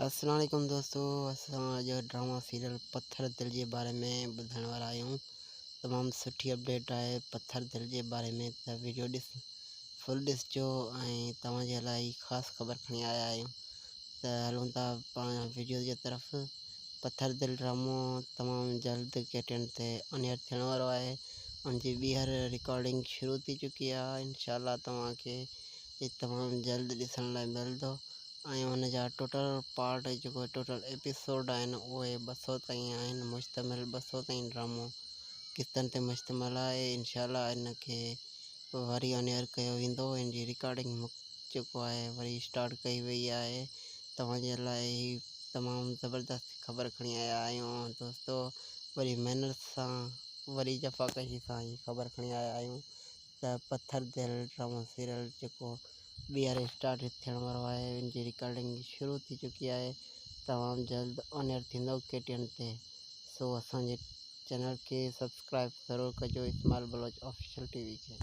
अस्सलाम वालेकुम दोस्तों। असां जो ड्रामा सीरियल पत्थर दिल के बारे में ॿुधाइण वारा आहियूं। तमामु सुठी अपडेट आहे पत्थर दिल के बारे में, त वीडियो फुल ॾिसिजो ऐं तव्हांजे लाइ ख़ासि ख़बर खणी आया आहियूं। त हलूं था पाण वीडियो की तरफ़। पत्थर दिल ड्रामो तमामु जल्द KTN ते ऑन एयर थियण वारो आहे। उनजी ॿीहर रिकॉर्डिंग शुरू थी चुकी आहे। इंशाल्लाह तव्हांखे तमामु जल्द ॾिसण लाइ मिलंदो। ऐं हुनजा टोटल पार्ट जो टोटल एपिसोड आहिनि उहे 200 ताईं आहिनि मुश्तमिल। 200 ताईं ड्रामो किस्तनि ते मुश्तमिल आहे। इंशाल्लाह इनखे वरी ऑन एयर कयो वेंदो। इन जी रिकॉर्डिंग जेको आहे वरी स्टार्ट कई वई आहे। तव्हांजे लाइ तमामु ज़बरदस्त ख़बर खणी आया आहियूं दोस्तों। वरी महिनत सां वरी जफ़ाकशी सां ही ख़बर खणी आया आहियूं त पत्थर दिल ड्रामा सीरियल जेको ॿीहर स्टार्ट थियण वारो आहे। इन जी रिकॉर्डिंग शुरू थी चुकी आहे। तमामु जल्द ऑन एयर थींदो KTN ते। सो असांजे चैनल खे सब्सक्राइब ज़रूरु कजो, इस्माइल बलोच ऑफिशियल TV खे।